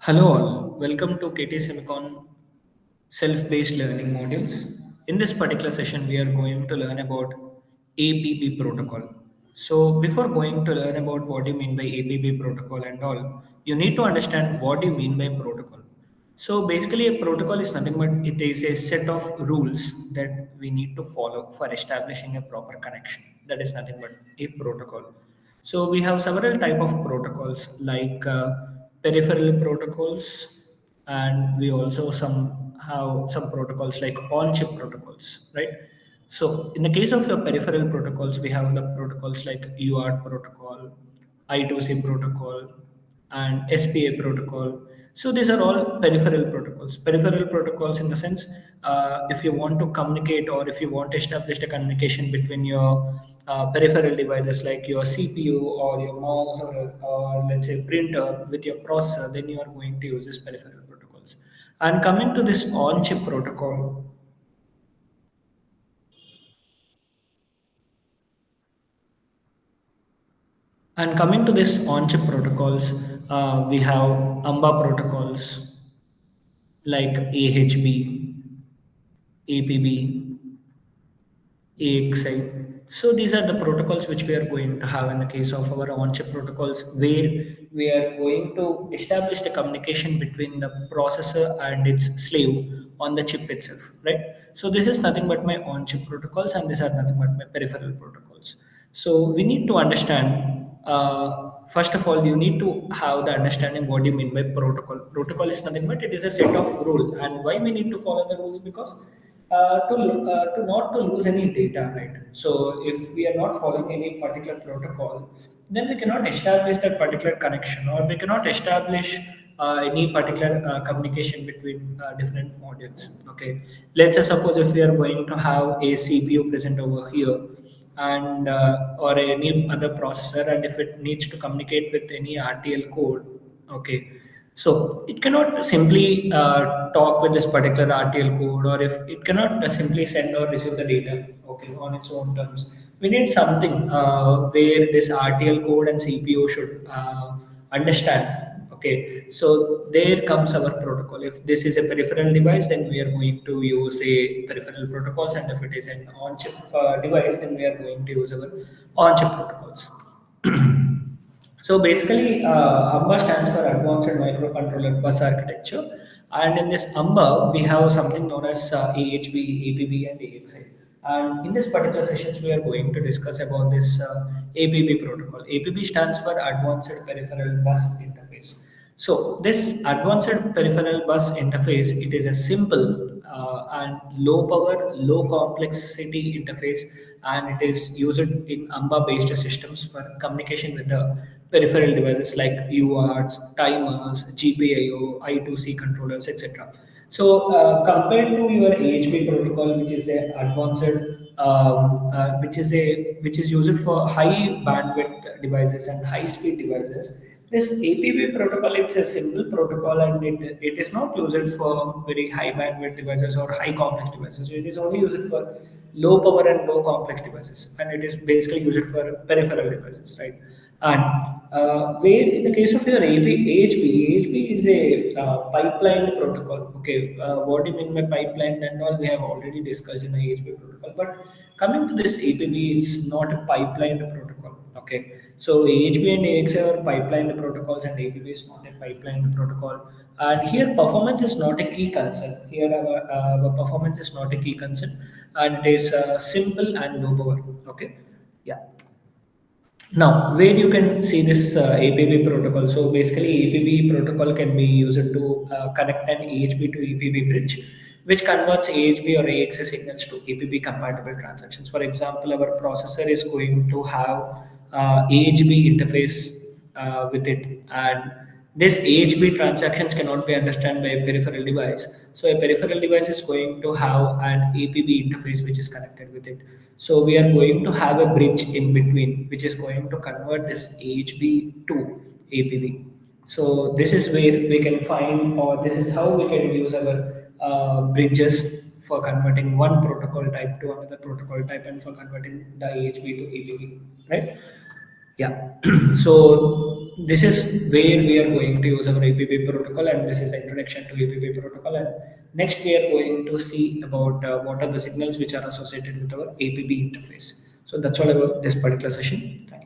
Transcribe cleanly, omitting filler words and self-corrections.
Hello all, welcome to KT Semicon self-based learning modules. In this particular session, we are going to learn about APB protocol. So before going to learn about what you mean by APB protocol and all, you need to understand what you mean by protocol. So basically a protocol is nothing but it is a set of rules that we need to follow for establishing a proper connection. That is nothing but a protocol. So we have several type of protocols like peripheral protocols, and we also some have some protocols like on-chip protocols, right? So in the case of your peripheral protocols, we have the protocols like UART protocol, I2C protocol, and SPA protocol. So these are all peripheral protocols. Peripheral protocols in the sense, if you want to communicate or if you want to establish the communication between your peripheral devices like your CPU or your mouse or let's say printer with your processor, then you are going to use this peripheral protocols. And coming to this on-chip protocol, and coming to this on-chip protocols, we have AMBA protocols like AHB, APB, AXI. So these are the protocols which we are going to have in the case of our on-chip protocols, where we are going to establish the communication between the processor and its slave on the chip itself, right? So this is nothing but my on-chip protocols, and these are nothing but my peripheral protocols. So we need to understand. First of all, you need to have the understanding what you mean by protocol. Protocol is nothing but it is a set of rules, and why we need to follow the rules because to not to lose any data, right? So if we are not following any particular protocol, then we cannot establish that particular connection, or we cannot establish any particular communication between different modules. Okay, let's say suppose if we are going to have a CPU present over here, and or any other processor, and if it needs to communicate with any RTL code, okay, so it cannot simply talk with this particular RTL code, or if it cannot simply send or receive the data, okay, on its own terms. We need something where this RTL code and CPU should understand. Okay, so there comes our protocol. If this is a peripheral device, then we are going to use a peripheral protocols, and if it is an on-chip device, then we are going to use our on-chip protocols. So basically, AMBA stands for Advanced Microcontroller Bus Architecture, and in this AMBA, we have something known as AHB, APB, and AXI. And in this particular sessions, we are going to discuss about this APB protocol. APB stands for Advanced Peripheral Bus Interface. So this Advanced Peripheral Bus Interface, it is a simple and low power, low complexity interface, and it is used in AMBA based systems for communication with the peripheral devices like UARTs, timers, GPIO, I2C controllers, etc. So compared to your AHB protocol, which is a advanced, which is used for high bandwidth devices and high speed devices, this APB protocol, it's a simple protocol, and it is not used for very high bandwidth devices or high complex devices. It is only used for low power and low complex devices, and it is basically used for peripheral devices, right? And where in the case of your AHB is a pipeline protocol. Okay, what do you mean by pipeline and all? We have already discussed in the AHB protocol. But coming to this APB, it's not a pipeline protocol. Okay, so AHB and AXA are pipeline protocols, and APB is not a pipeline protocol. And here, performance is not a key concern. Here, our performance is not a key concern, and it is simple and low power. Okay, yeah. Now, where you can see this APB protocol. So basically, APB protocol can be used to connect an AHB to APB bridge, which converts AHB or AXA signals to APB compatible transactions. For example, our processor is going to have AHB interface with it, and this AHB transactions cannot be understood by a peripheral device. So a peripheral device is going to have an APB interface which is connected with it. So we are going to have a bridge in between, which is going to convert this AHB to APB. So this is where we can find, or this is how we can use our bridges for converting one protocol type to another protocol type, and for converting the AHB to APB, right? Yeah. So this is where we are going to use our APB protocol, and this is the introduction to APB protocol. And next we are going to see about what are the signals which are associated with our APB interface. So that's all about this particular session. Thank you.